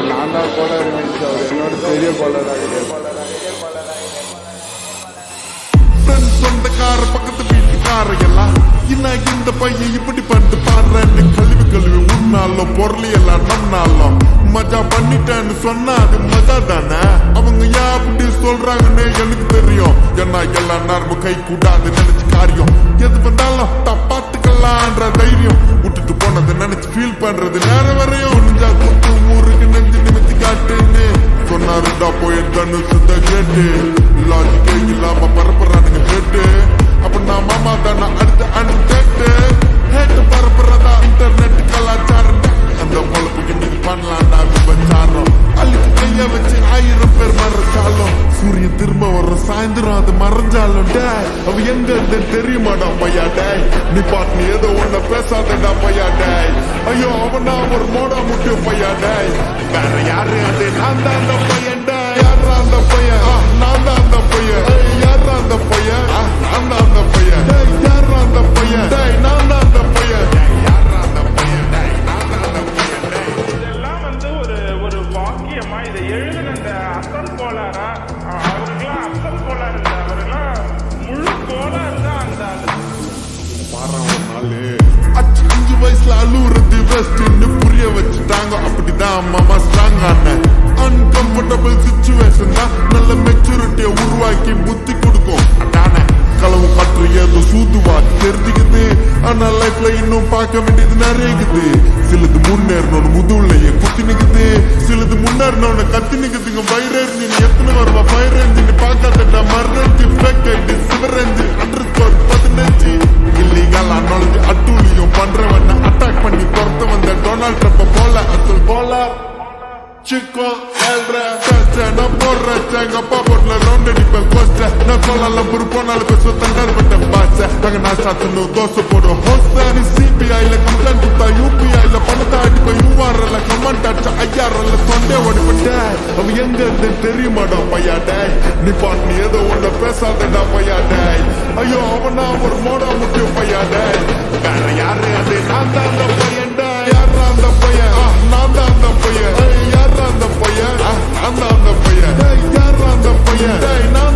நான் தான் கோளாறு இருந்துச்சு, அவர் என்னோட பெரிய கோளாறாக. சொந்தக்கார பக்கத்து வீட்டுக்கார எல்லாம் இன்னும் இந்த பையன் இப்படி பண்ணிட்டு பாடுறேன்னு கழுவி உன்னாலும் பொருள் எல்லாம் நம்மனாலும் மஜா பண்ணிட்டேன்னு சொன்னா அது மஜா தானே. அவங்க ஏன் அப்படி சொல்றாங்கன்னு எனக்கு தெரியும். ஏன்னா எல்லாம் நரம்பு கை கூடாது நினைச்சு காரியம் எது வந்தாலும் தப்பாத்துக்கலான்ற தைரியம் விட்டுட்டு போனதை நினைச்சு ஃபீல் பண்றது நேரம் வரையும் நெஞ்சா கூட்டு ஊருக்கு நெஞ்சு நிமித்தி காட்டுன்னு சொன்னாருடா போய் தன்னு சுத்த கேட்டு லாஜிக்கே இல்லாம பரப்புறானுங்க கேட்டு அப்ப நான் மாமா தானே அடுத்த அணு கேட்டு கேட்டு பரப்புறதா இன்டர்நெட் கலாச்சாரம். அந்த பொழப்புக்கு நீங்க பண்ணலாம்டா விபச்சாரம். அள்ளிக்கு கைய வச்சு 1000 பேர் மறைச்சாலும் சூரியன் திரும்ப வர்ற சாயந்தரம் அது மறைஞ்சாலும் டேய் அவ எங்க தெரியுமாடா பையா டேய் நீ பாட்டு நீ ஏதோ ஒன்ன பேசாதடா பையா டேய் ஐயோ அவனா ஒரு மோடா முட்டிய பையா டேய் வேற யாரு அது நான் தான் அந்த பையன் டேய் யாரா அந்த பையன் நான் தான் அந்த பையன் யாரா அந்த பையன் நான் தான் அந்த பையன் யாரா அந்த பையன் டேய் நான் தான் அந்த பையன் யாரா அந்த பையன் டேய் நான் தான் அந்த பையன் டேய். இதெல்லாம் வந்து ஒரு வாக்கியமா இதை எழுதின அந்த அசல் கோளாரா அவருக்கெல்லாம் அசல் கோளாறு இல்லை, அவரெல்லாம் முழு கோளாறு தான். அந்த அச்சு 5 வயசுல அழுவுறது பெஸ்ட்னு புரிய வச்சுட்டாங்க. அப்படிதான் மாமா ஸ்ட்ராங் ஆன அன்கம்ஃபர்டபிள் சிச்சுவேஷன் தான் நல்ல மெச்சூரிட்டியை உருவாக்கி புத்தி கொடுக்கும். அதான களவு காற்று ஏதோ சூதுவா தெரிஞ்சுக்குது. ஆனா லைஃப்ல இன்னும் பார்க்க வேண்டியது நிறையக்குது. சிலது முன்னேறணும் முதுவுலையே குத்தி நிக்குது, சிலது முன்னேறணும் கத்தி நிக்குதுங்க. வைரர் நீ எத்தனை வருவா ஃபயர் என்ஜின் பார்க்காதடா மர்ரஞ்சு ஃபேக் ஐடி சிவரஞ்சு அண்டர்ஸ்கோர் 15 இல்லீகலா நுழைஞ்சு அட்டூழியம் பண்றவன அட்டாக் பண்ணி துரத்த வந்த டொனால்ட் ட்ரம்ப் போல அசல் போல சிக்கோ ஏழ்ற நான் போடுறேன் எங்க அப்பா போட்ல ரவுண்ட் அடிப்பேன் கோஸ்ட நான் சொல்லலாம் புரு போனாலும் பேச தண்டார் பட்டன் பாச நாங்க நான் சாத்தணும் தோசை போடும் ஹோஸ்ட நீ சிபிஐல கம்ப்ளைண்ட் கொடுத்தா யூபிஐல பணத்தை அடிப்பேன் யூஆர்எல்ல கமெண்ட் அடிச்சா ஐஆர்எல்ல சொண்டே ஓடிப்பட்ட அவ எங்க இருந்து தெரியுமாடா பையா டேய் நீ பாட்டு நீ ஏதோ ஒன்ன பேசாதடா பையா டேய் ஐயோ அவனா ஒரு மோடா முக்கிய பையா டேய் வேற யாரு அது நான் தான் அந்த பையன் டேய் யாரா அந்த பையன் நான் தான் அந்த பையன் யாரா அந்த பையன் நான் தான் அந்த பையன் யாரா அந்த பையன் நான்